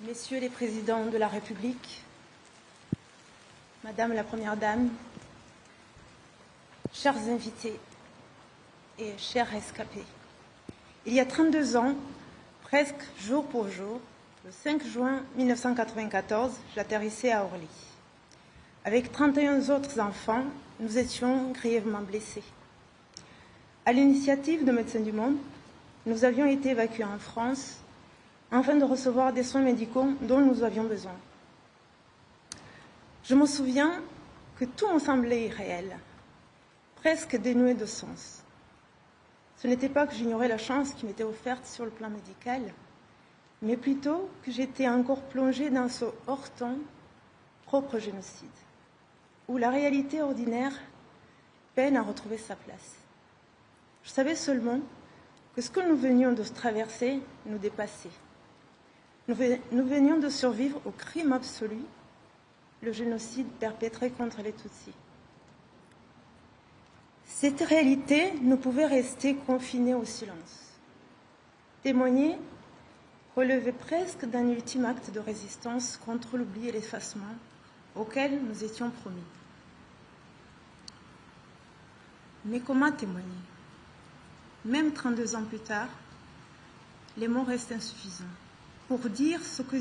Messieurs les présidents de la République, Madame la Première Dame, chers invités et chers rescapés, il y a 32 ans, presque jour pour jour, le 5 juin 1994, j'atterrissais à Orly. Avec 31 autres enfants, nous étions grièvement blessés. À l'initiative de Médecins du Monde, nous avions été évacués en France afin de recevoir des soins médicaux dont nous avions besoin. Je me souviens que tout me semblait irréel, presque dénué de sens. Ce n'était pas que j'ignorais la chance qui m'était offerte sur le plan médical, mais plutôt que j'étais encore plongée dans ce hors-temps propre au génocide, où la réalité ordinaire peine à retrouver sa place. Je savais seulement que ce que nous venions de traverser nous dépassait. Nous venions de survivre au crime absolu, le génocide perpétré contre les Tutsis. Cette réalité ne pouvait rester confinée au silence. Témoigner relevait presque d'un ultime acte de résistance contre l'oubli et l'effacement auquel nous étions promis. Mais comment témoigner? Même 32 ans plus tard, les mots restent insuffisants pour dire ce que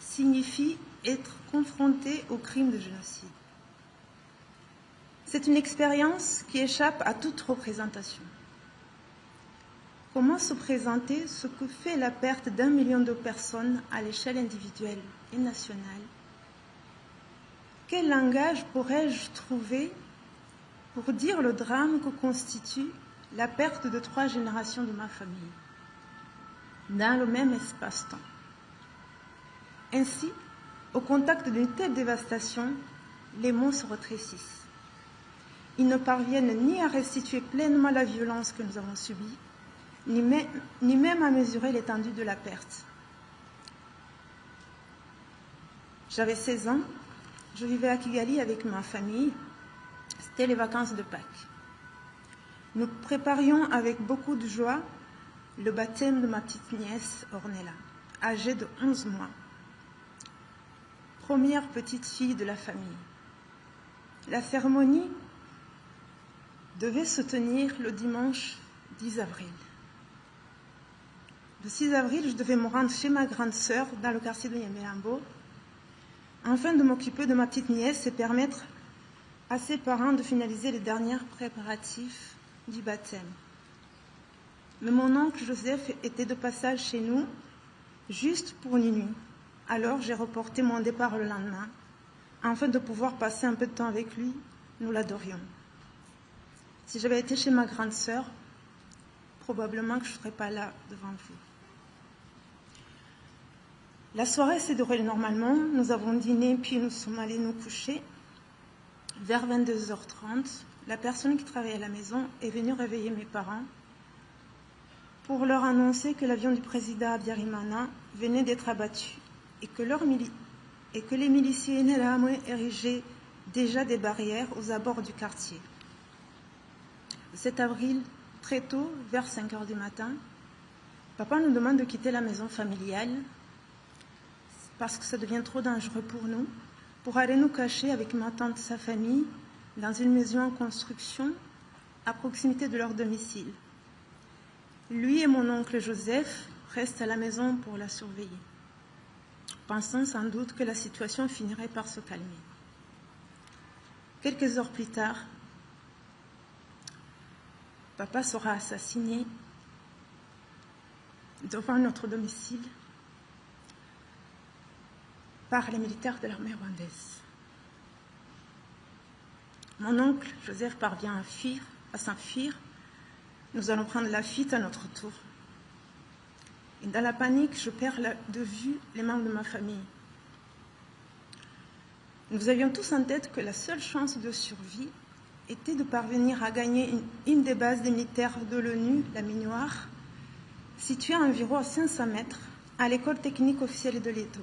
signifie être confronté au crime de génocide. C'est une expérience qui échappe à toute représentation. Comment se présenter ce que fait la perte d'1 million de personnes à l'échelle individuelle et nationale? Quel langage pourrais-je trouver pour dire le drame que constitue la perte de 3 générations de ma famille dans le même espace-temps? Ainsi, au contact d'une telle dévastation, les mots se rétrécissent. Ils ne parviennent ni à restituer pleinement la violence que nous avons subie, ni même à mesurer l'étendue de la perte. J'avais 16 ans, je vivais à Kigali avec ma famille, c'était les vacances de Pâques. Nous préparions avec beaucoup de joie le baptême de ma petite nièce Ornella, âgée de 11 mois. Première petite fille de la famille. La cérémonie devait se tenir le dimanche 10 avril. Le 6 avril, je devais me rendre chez ma grande sœur dans le quartier de Nyamirambo afin de m'occuper de ma petite nièce et permettre à ses parents de finaliser les derniers préparatifs du baptême. Mais mon oncle Joseph était de passage chez nous juste pour une nuit. Alors j'ai reporté mon départ le lendemain, afin de pouvoir passer un peu de temps avec lui. Nous l'adorions. Si j'avais été chez ma grande sœur, probablement que je ne serais pas là devant vous. La soirée s'est déroulée normalement. Nous avons dîné, puis nous sommes allés nous coucher. Vers 22h30, la personne qui travaillait à la maison est venue réveiller mes parents pour leur annoncer que l'avion du président Habyarimana venait d'être abattu et que les miliciens Interahamwe érigeaient déjà des barrières aux abords du quartier. Le 7 avril, très tôt, vers 5 h du matin, papa nous demande de quitter la maison familiale parce que ça devient trop dangereux pour nous, pour aller nous cacher avec ma tante et sa famille dans une maison en construction à proximité de leur domicile. Lui et mon oncle Joseph restent à la maison pour la surveiller, pensant sans doute que la situation finirait par se calmer. Quelques heures plus tard, papa sera assassiné devant notre domicile par les militaires de l'armée rwandaise. Mon oncle Joseph parvient à s'enfuir. Nous allons prendre la fuite à notre tour. Et dans la panique, je perds de vue les membres de ma famille. Nous avions tous en tête que la seule chance de survie était de parvenir à gagner une des bases des militaires de l'ONU, la Minoire, située à environ 500 mètres, à l'école technique officielle de Leto.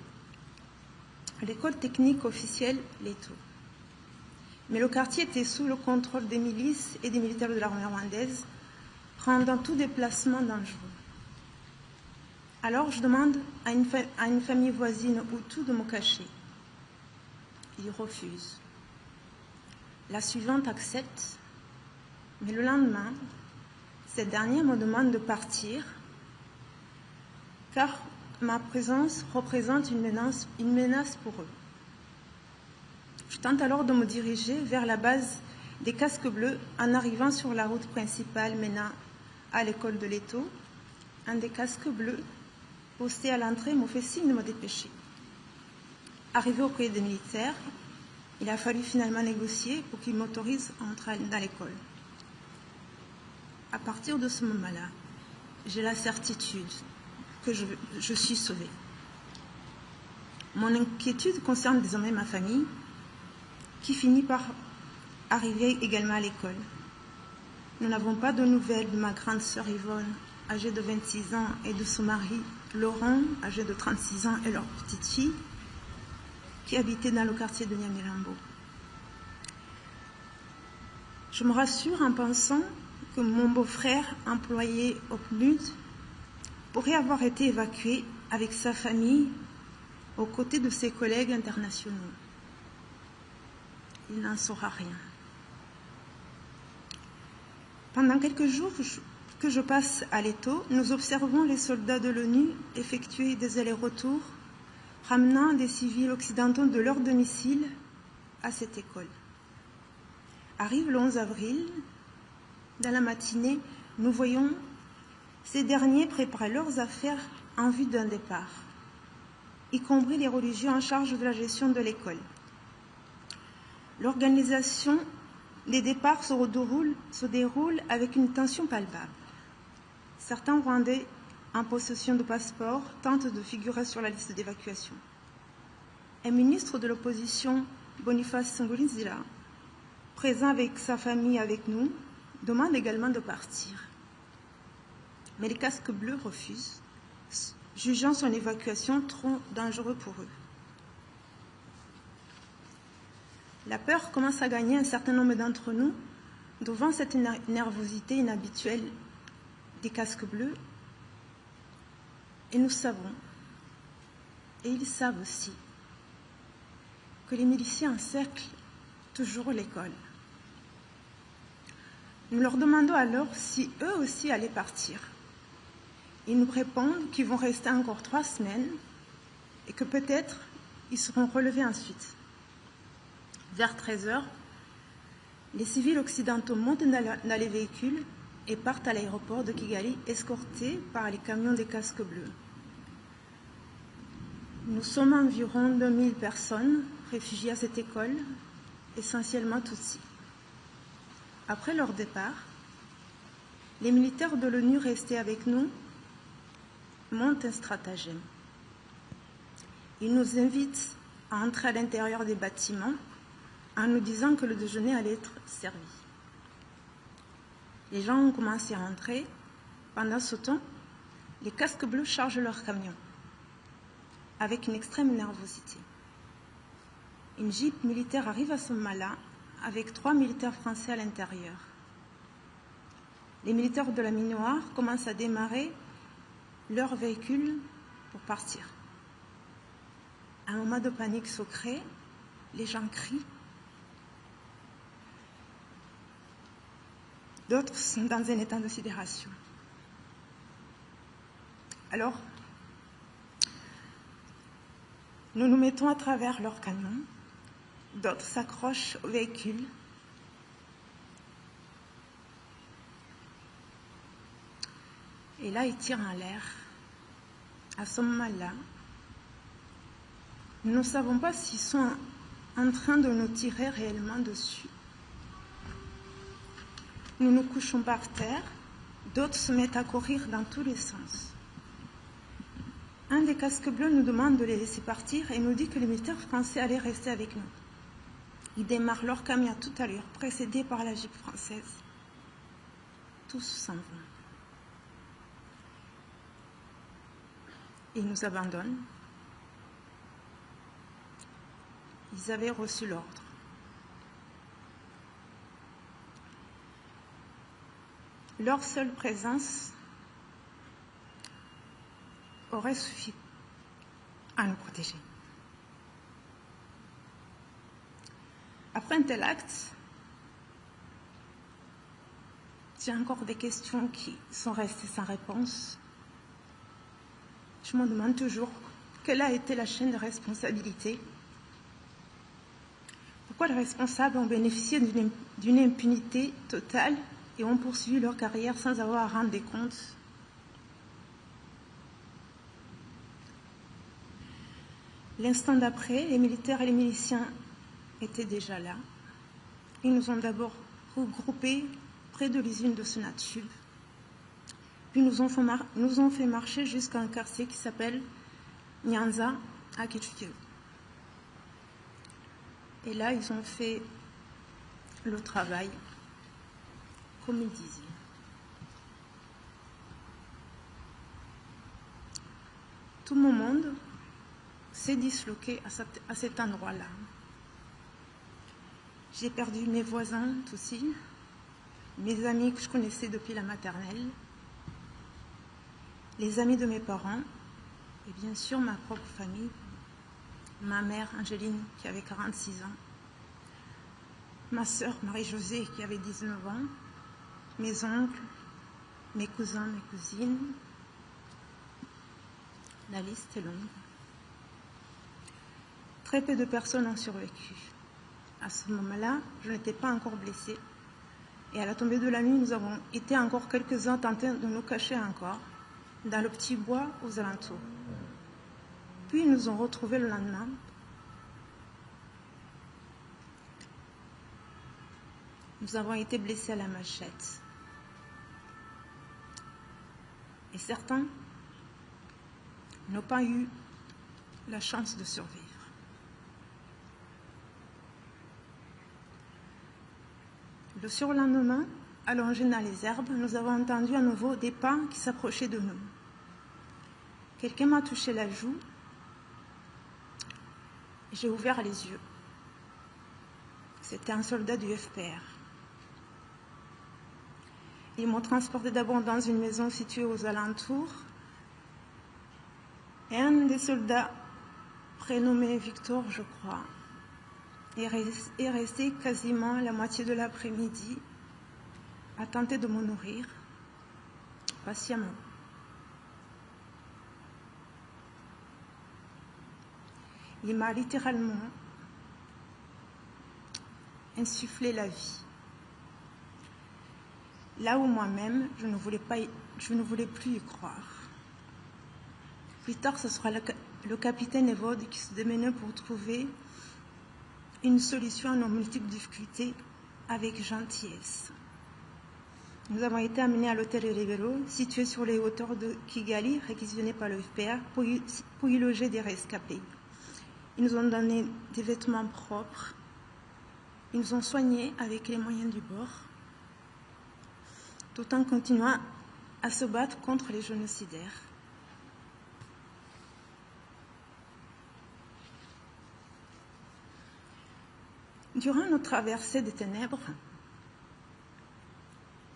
L'école technique officielle Leto. Mais le quartier était sous le contrôle des milices et des militaires de l'armée rwandaise, rendant tout déplacement dangereux. Alors je demande à une famille voisine Hutu de me cacher. Ils refusent. La suivante accepte, mais le lendemain, cette dernière me demande de partir car ma présence représente une menace pour eux. Je tente alors de me diriger vers la base des casques bleus en arrivant sur la route principale menant à l'école de l'Eto. Un des casques bleus posté à l'entrée me fait signe de me dépêcher. Arrivé auprès des militaires, il a fallu finalement négocier pour qu'ils m'autorisent à entrer dans l'école. À partir de ce moment-là, j'ai la certitude que je suis sauvée. Mon inquiétude concerne désormais ma famille, qui finit par arriver également à l'école. Nous n'avons pas de nouvelles de ma grande sœur Yvonne, âgée de 26 ans, et de son mari Laurent, âgé de 36 ans, et leur petite fille, qui habitait dans le quartier de Niamey-Lambeau. Je me rassure en pensant que mon beau-frère, employé au PNUD, pourrait avoir été évacué avec sa famille aux côtés de ses collègues internationaux. Il n'en saura rien. Pendant quelques jours que je passe à l'Eto, nous observons les soldats de l'ONU effectuer des allers-retours, ramenant des civils occidentaux de leur domicile à cette école. Arrive le 11 avril, dans la matinée, nous voyons ces derniers préparer leurs affaires en vue d'un départ, y compris les religieux en charge de la gestion de l'école. L'organisation des départs se déroule avec une tension palpable. Certains Rwandais en possession de passeports tentent de figurer sur la liste d'évacuation. Un ministre de l'opposition, Boniface Ngulinzira, présent avec sa famille avec nous, demande également de partir. Mais les casques bleus refusent, jugeant son évacuation trop dangereuse pour eux. La peur commence à gagner un certain nombre d'entre nous devant cette nervosité inhabituelle des casques bleus. Et nous savons, et ils savent aussi, que les miliciens encerclent toujours l'école. Nous leur demandons alors si eux aussi allaient partir. Ils nous répondent qu'ils vont rester encore 3 semaines et que peut-être ils seront relevés ensuite. Vers 13h, les civils occidentaux montent dans les véhicules et partent à l'aéroport de Kigali, escortés par les camions des casques bleus. Nous sommes environ 2000 personnes réfugiées à cette école, essentiellement Tutsis. Après leur départ, les militaires de l'ONU restés avec nous montent un stratagème. Ils nous invitent à entrer à l'intérieur des bâtiments en nous disant que le déjeuner allait être servi. Les gens ont commencé à entrer. Pendant ce temps, les casques bleus chargent leurs camions avec une extrême nervosité. Une jeep militaire arrive à ce moment-là avec 3 militaires français à l'intérieur. Les militaires de la Minoire commencent à démarrer leur véhicule pour partir. Un moment de panique se crée, les gens crient. D'autres sont dans un état de sidération. Alors, nous nous mettons à travers leurs camions, d'autres s'accrochent au véhicule. Et là, ils tirent en l'air. À ce moment-là, nous ne savons pas s'ils sont en train de nous tirer réellement dessus. Nous nous couchons par terre, d'autres se mettent à courir dans tous les sens. Un des casques bleus nous demande de les laisser partir et nous dit que les militaires français allaient rester avec nous. Ils démarrent leur camion tout à l'heure, précédés par la jeep française. Tous s'en vont. Ils nous abandonnent. Ils avaient reçu l'ordre. Leur seule présence aurait suffi à nous protéger. Après un tel acte, j'ai encore des questions qui sont restées sans réponse. Je me demande toujours quelle a été la chaîne de responsabilité. Pourquoi les responsables ont bénéficié d'une impunité totale et ont poursuivi leur carrière sans avoir à rendre des comptes? L'instant d'après, les militaires et les miliciens étaient déjà là. Ils nous ont d'abord regroupés près de l'usine de Sonatube, puis nous ont fait marcher jusqu'à un quartier qui s'appelle Nyanza à Kitchukiro. Et là, ils ont fait le travail, comme ils disaient. Tout mon monde s'est disloqué à cet endroit-là. J'ai perdu mes voisins aussi, mes amis que je connaissais depuis la maternelle, les amis de mes parents et bien sûr ma propre famille, ma mère Angéline qui avait 46 ans, ma sœur Marie-Josée qui avait 19 ans, mes oncles, mes cousins, mes cousines. La liste est longue. Très peu de personnes ont survécu. À ce moment-là, je n'étais pas encore blessée. Et à la tombée de la nuit, nous avons été encore quelques-uns tentés de nous cacher encore dans le petit bois aux alentours. Puis ils nous ont retrouvés le lendemain. Nous avons été blessés à la machette. Et certains n'ont pas eu la chance de survivre. Le surlendemain, allongés dans les herbes, nous avons entendu à nouveau des pas qui s'approchaient de nous. Quelqu'un m'a touché la joue. J'ai ouvert les yeux. C'était un soldat du FPR. Ils m'ont transporté d'abord dans une maison située aux alentours. Et un des soldats, prénommé Victor, je crois, est resté quasiment la moitié de l'après-midi à tenter de me nourrir patiemment. Il m'a littéralement insufflé la vie. Là où moi-même, je ne voulais plus y croire. Plus tard, ce sera le capitaine Evode qui se démenait pour trouver une solution à nos multiples difficultés avec gentillesse. Nous avons été amenés à l'hôtel Ribero, situé sur les hauteurs de Kigali, réquisitionné par le FPR, pour y loger des rescapés. Ils nous ont donné des vêtements propres. Ils nous ont soignés avec les moyens du bord, tout en continuant à se battre contre les génocidaires. Durant notre traversée des ténèbres,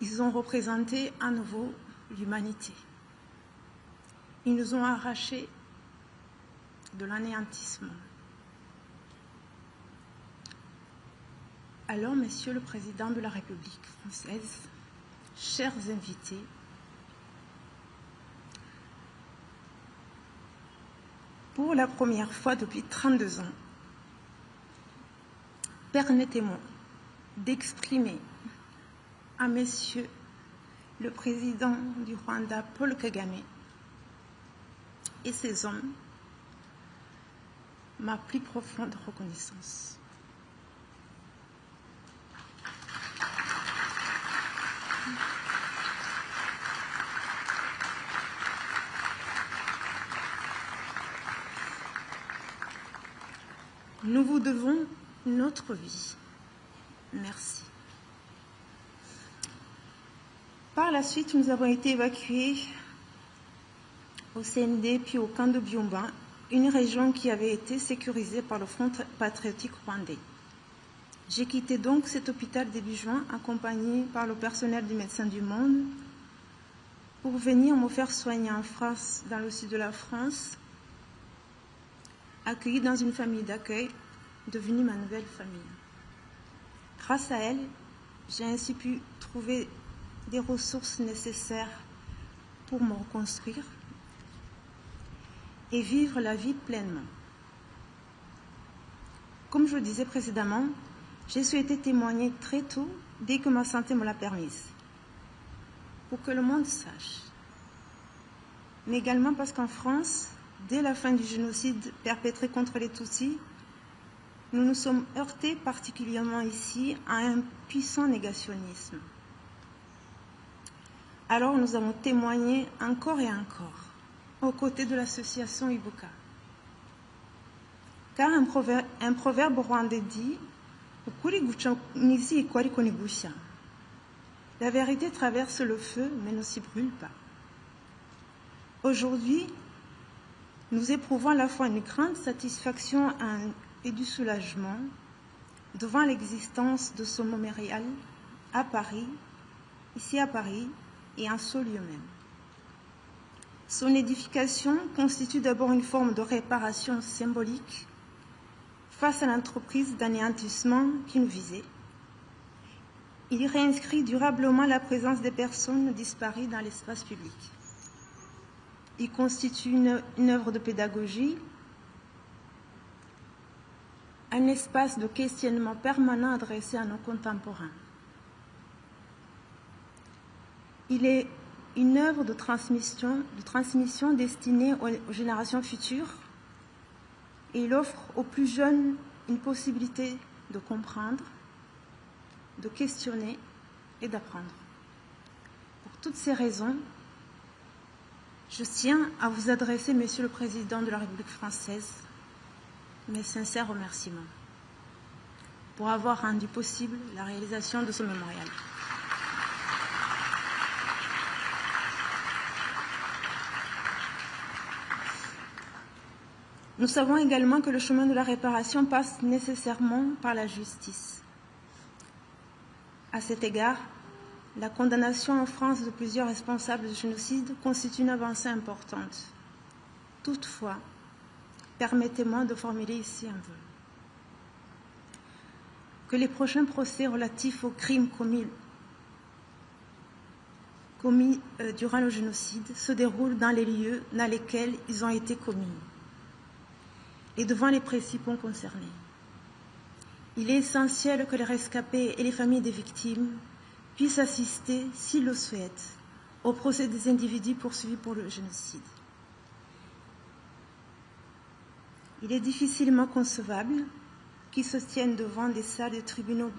ils ont représenté à nouveau l'humanité. Ils nous ont arrachés de l'anéantissement. Alors, Monsieur le Président de la République française, chers invités, pour la première fois depuis 32 ans, permettez-moi d'exprimer à Monsieur le Président du Rwanda, Paul Kagame, et ses hommes, ma plus profonde reconnaissance. Nous vous devons notre vie. Merci. Par la suite, nous avons été évacués au CND puis au camp de Byumba, une région qui avait été sécurisée par le Front patriotique rwandais. J'ai quitté donc cet hôpital début juin, accompagné par le personnel du Médecins du Monde, pour venir me faire soigner en France, dans le sud de la France, accueillie dans une famille d'accueil, devenue ma nouvelle famille. Grâce à elle, j'ai ainsi pu trouver des ressources nécessaires pour me reconstruire et vivre la vie pleinement. Comme je le disais précédemment, j'ai souhaité témoigner très tôt, dès que ma santé me l'a permise, pour que le monde sache. Mais également parce qu'en France, dès la fin du génocide perpétré contre les Tutsis, nous nous sommes heurtés particulièrement ici à un puissant négationnisme. Alors nous avons témoigné encore et encore aux côtés de l'association Ibuka. Car un proverbe rwandais dit « La vérité traverse le feu, mais ne s'y brûle pas ». Aujourd'hui, nous éprouvons à la fois une grande satisfaction et du soulagement devant l'existence de ce mémorial à Paris, ici à Paris, et en ce lieu même. Son édification constitue d'abord une forme de réparation symbolique face à l'entreprise d'anéantissement qui nous visait. Il réinscrit durablement la présence des personnes disparues dans l'espace public. Il constitue une œuvre de pédagogie, un espace de questionnement permanent adressé à nos contemporains. Il est une œuvre de transmission destinée aux générations futures et il offre aux plus jeunes une possibilité de comprendre, de questionner et d'apprendre. Pour toutes ces raisons, je tiens à vous adresser, Monsieur le Président de la République française, mes sincères remerciements pour avoir rendu possible la réalisation de ce mémorial. Nous savons également que le chemin de la réparation passe nécessairement par la justice. À cet égard, la condamnation en France de plusieurs responsables de génocide constitue une avancée importante. Toutefois, permettez-moi de formuler ici un vœu. Que les prochains procès relatifs aux crimes commis durant le génocide se déroulent dans les lieux dans lesquels ils ont été commis et devant les principaux concernés. Il est essentiel que les rescapés et les familles des victimes puissent assister, s'ils le souhaitent, au procès des individus poursuivis pour le génocide. Il est difficilement concevable qu'ils se tiennent devant des salles de tribunaux,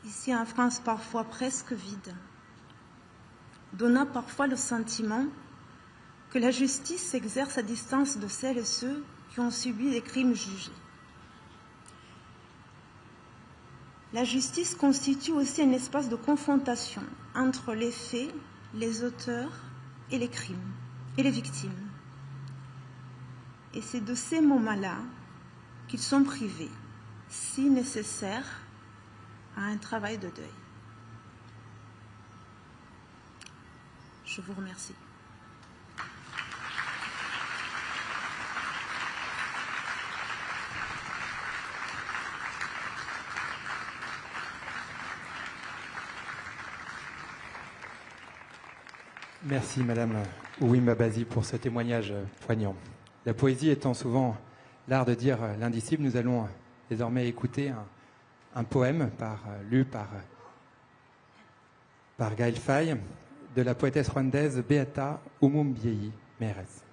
ici en France parfois presque vides, donnant parfois le sentiment que la justice s'exerce à distance de celles et ceux qui ont subi des crimes jugés. La justice constitue aussi un espace de confrontation entre les faits, les auteurs et les crimes, et les victimes. Et c'est de ces moments-là qu'ils sont privés, si nécessaire, à un travail de deuil. Je vous remercie. Merci Madame Ouima Bazi pour ce témoignage poignant. La poésie étant souvent l'art de dire l'indicible, nous allons désormais écouter un poème lu par Gaël Faye de la poétesse rwandaise Beata Umumbyeyi Mérès.